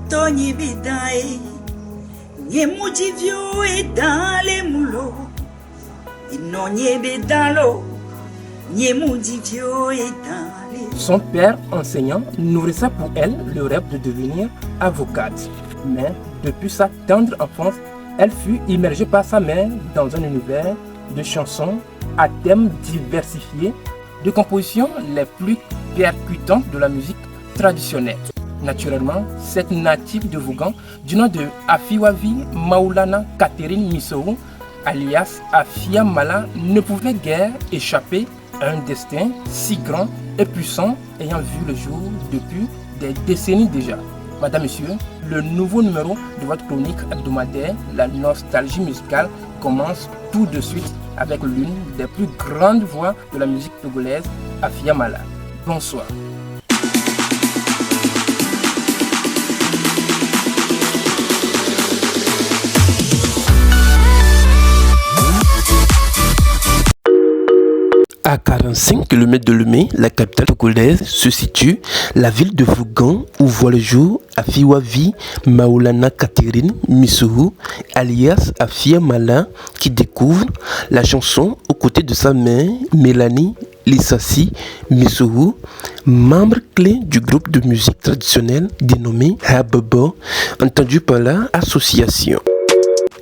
Tony Bidaï, Niemudivio et dans les moulots, non niebe dans l'eau, Niemudivio et dans les... Son père, enseignant, nourrissait pour elle le rêve de devenir avocate. Mais depuis sa tendre enfance, elle fut immergée par sa mère dans un univers de chansons à thèmes diversifiés, de compositions les plus percutantes de la musique traditionnelle. Naturellement, cette native de Vaughan, du nom de Afiwavi Maulana Catherine Missourou, alias Afia Mala, ne pouvait guère échapper à un destin si grand et puissant ayant vu le jour depuis des décennies déjà. Madame, Monsieur, le nouveau numéro de votre chronique hebdomadaire, la nostalgie musicale, commence tout de suite avec l'une des plus grandes voix de la musique togolaise, Afia Mala. Bonsoir. À 45 km de Lomé, la capitale togolaise, se situe la ville de Vaughan où voit le jour Afiwavi Maulana Catherine Missourou, alias Afia Mala, qui découvre la chanson aux côtés de sa mère Mélanie Lissassi Missourou, membre clé du groupe de musique traditionnelle dénommé Hababo, entendu par l'association.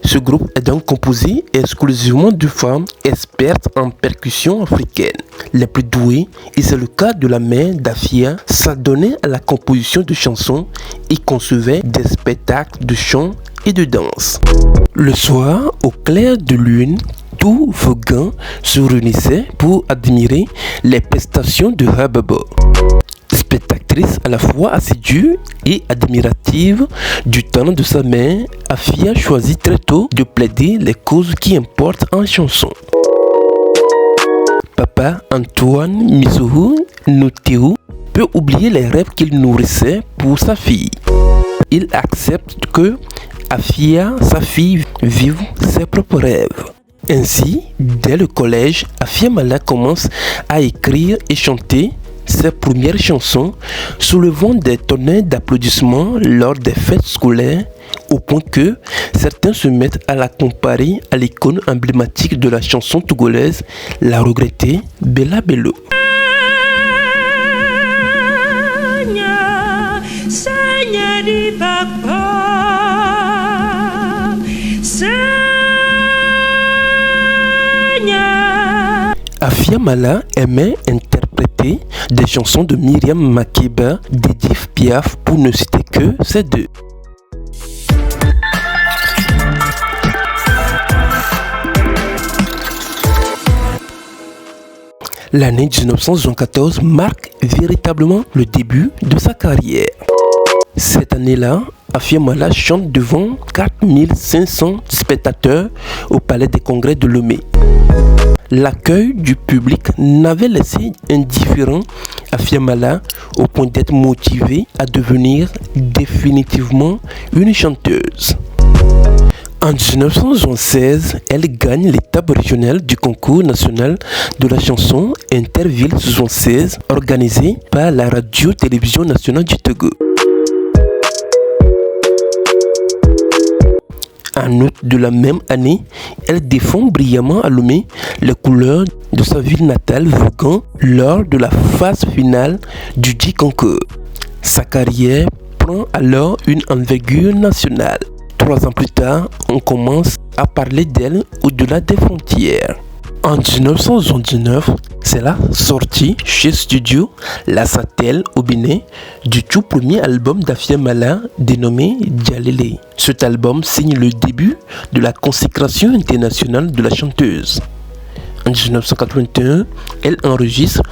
Ce groupe est donc composé exclusivement de femmes expertes en percussion africaine. Les plus douées, et c'est le cas de la mère d'Afia, s'adonnaient à la composition de chansons et concevaient des spectacles de chant et de danse. Le soir, au clair de lune, tout Vaughan se réunissait pour admirer les prestations de Hababo. Spectatrice à la fois assidue et admirative du talent de sa mère, Afia choisit très tôt de plaider les causes qui importent en chanson. Papa Antoine Missourou Notéou peut oublier les rêves qu'il nourrissait pour sa fille. Il accepte que Afia, sa fille, vive ses propres rêves. Ainsi, dès le collège, Afia Mala commence à écrire et chanter ses premières chansons, soulevant des tonnerres d'applaudissements lors des fêtes scolaires, au point que certains se mettent à la comparer à l'icône emblématique de la chanson togolaise, la regrettée Bella Bello. Afia Mala aimait interpréter des chansons de Myriam Makeba, d'Edith Piaf, pour ne citer que ces deux. L'année 1974 marque véritablement le début de sa carrière. Cette année-là, Afia Mala chante devant 4500 spectateurs au Palais des Congrès de Lomé. L'accueil du public n'avait laissé indifférent Afia Mala au point d'être motivée à devenir définitivement une chanteuse. En 1976, elle gagne l'étape régionale du concours national de la chanson Interville 76 organisé par la radio-télévision nationale du Togo. En août de la même année, elle défend brillamment à Lomé les couleurs de sa ville natale Vaughan lors de la phase finale du dit concours. Sa carrière prend alors une envergure nationale. 3 ans plus tard, on commence à parler d'elle au-delà des frontières. En 1979, c'est la sortie chez Studio La Satel au Bénin du tout premier album d'Afia Mala dénommé Djalélé. Cet album signe le début de la consécration internationale de la chanteuse. En 1981, elle enregistre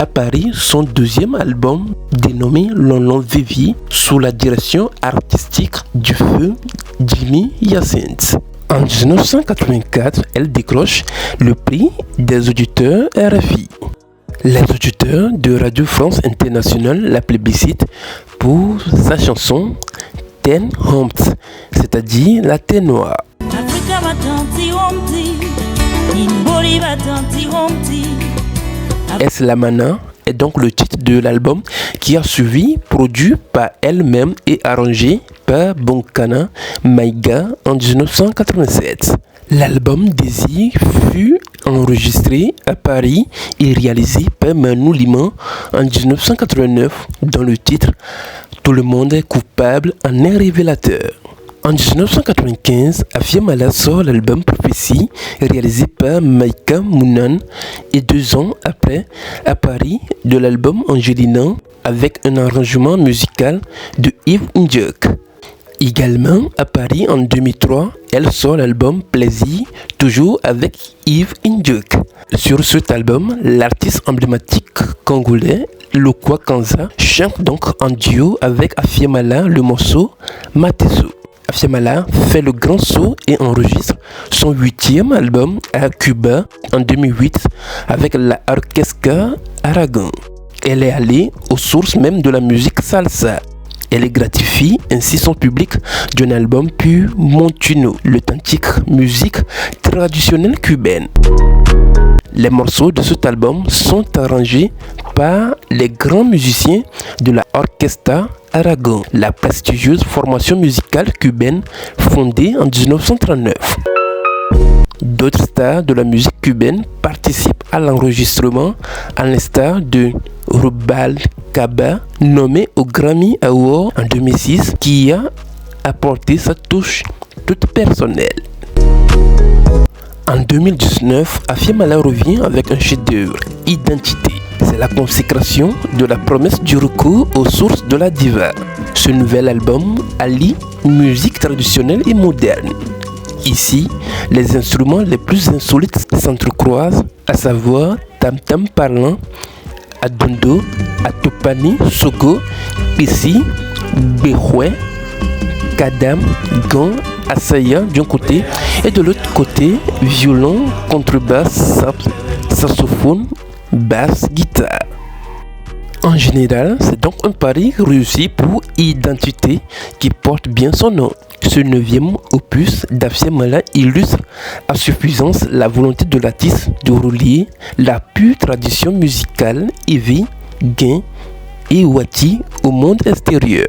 à Paris son deuxième album dénommé Lon Vivi sous la direction artistique du feu Jimmy Hyacinthe. En 1984, elle décroche le prix des auditeurs RFI. Les auditeurs de Radio France Internationale la plébiscitent pour sa chanson Ten Homt, c'est-à-dire la Terre noire. Eslamana est donc le titre de l'album qui a suivi, produit par elle-même et arrangé par Bonkana Maïga en 1987. L'album Désir fut enregistré à Paris et réalisé par Manu Liman en 1989 dont le titre Tout le monde est coupable en est révélateur. En 1995, Afia Mala sort l'album Prophétie réalisé par Maïka Mounan et 2 ans après, à Paris, de l'album Angelina avec un arrangement musical de Yves Ndjok. Également à Paris en 2003, elle sort l'album Plaisir, toujours avec Yves Ndjok. Sur cet album, l'artiste emblématique congolais Lokwa Kanza chante donc en duo avec Afia Mala le morceau Mateso. Afia Mala fait le grand saut et enregistre son 8e album à Cuba en 2008 avec la Orquestra Aragon. Elle est allée aux sources même de la musique salsa. Elle gratifie ainsi son public d'un album pur montuno, l'authentique musique traditionnelle cubaine. Les morceaux de cet album sont arrangés par les grands musiciens de la Orquestra Aragon, la prestigieuse formation musicale cubaine fondée en 1939. D'autres stars de la musique cubaine participent à l'enregistrement, à l'instar de Rubalcaba, nommé au Grammy Award en 2006, qui a apporté sa touche toute personnelle. En 2019, Afia Mala revient avec un chef-d'œuvre, Identité. C'est la consécration de la promesse du recours aux sources de la diva. Ce nouvel album allie musique traditionnelle et moderne. Ici, les instruments les plus insolites s'entrecroisent, à savoir tam-tam parlant, adondo, atopani, sogo, pissi, behoué, kadam, gant, assaillant d'un côté et de l'autre côté, violon, contrebasse, saxophone, basse, guitare. En général, c'est donc un pari réussi pour Identité qui porte bien son nom. Ce 9e opus d'Afia Mala illustre à suffisance la volonté de l'artiste de relier la pure tradition musicale Evi, Guin et Wati au monde extérieur.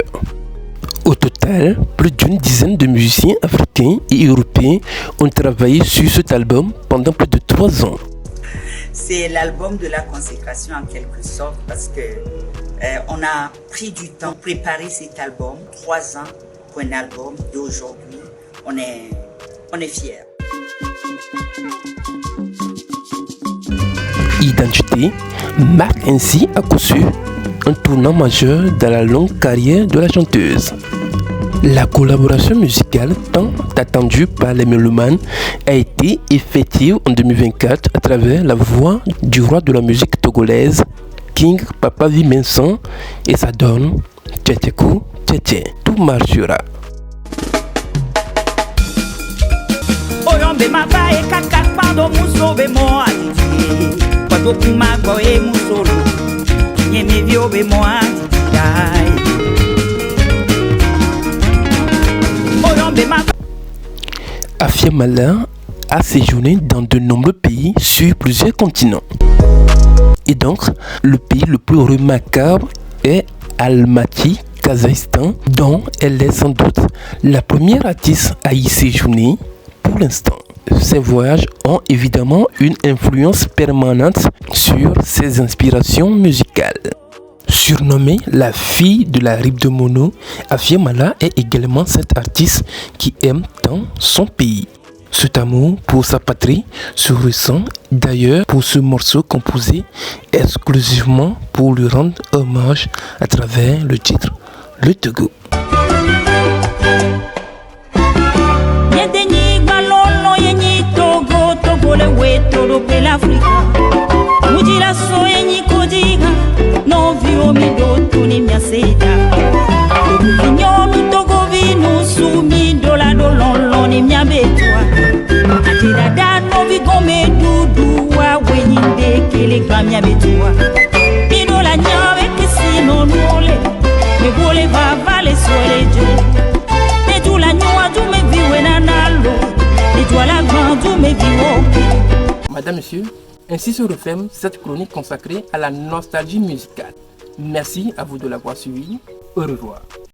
Au total, plus d'une dizaine de musiciens africains et européens ont travaillé sur cet album pendant plus de 3 ans. C'est l'album de la consécration en quelque sorte parce que on a pris du temps pour préparer cet album, 3 ans pour un album d'aujourd'hui. On est fiers. Identité marque ainsi à coup sûr un tournant majeur dans la longue carrière de la chanteuse. La collaboration musicale tant attendue par les mélomanes a été effective en 2024 à travers la voix du roi de la musique togolaise, King Papa Vincent, et sa donne Tchétchékou Tchétché. Tout marchera. Oyombe mabaye kakak pando musobe mo aditi. Kwato kumagwa e musolo. Nyeme vyobe mo aditi. Afia Mala a séjourné dans de nombreux pays sur plusieurs continents. Et donc, le pays le plus remarquable est Almaty, Kazakhstan, dont elle est sans doute la première artiste à y séjourner pour l'instant. Ces voyages ont évidemment une influence permanente sur ses inspirations musicales. Surnommée la fille de la Rive de Mono, Afia Mala est également cette artiste qui aime tant son pays. Cet amour pour sa patrie se ressent d'ailleurs pour ce morceau composé exclusivement pour lui rendre hommage à travers le titre Le Togo. Madame, Monsieur, ainsi se referme cette chronique consacrée à la nostalgie musicale. Merci à vous de l'avoir suivi. Au revoir.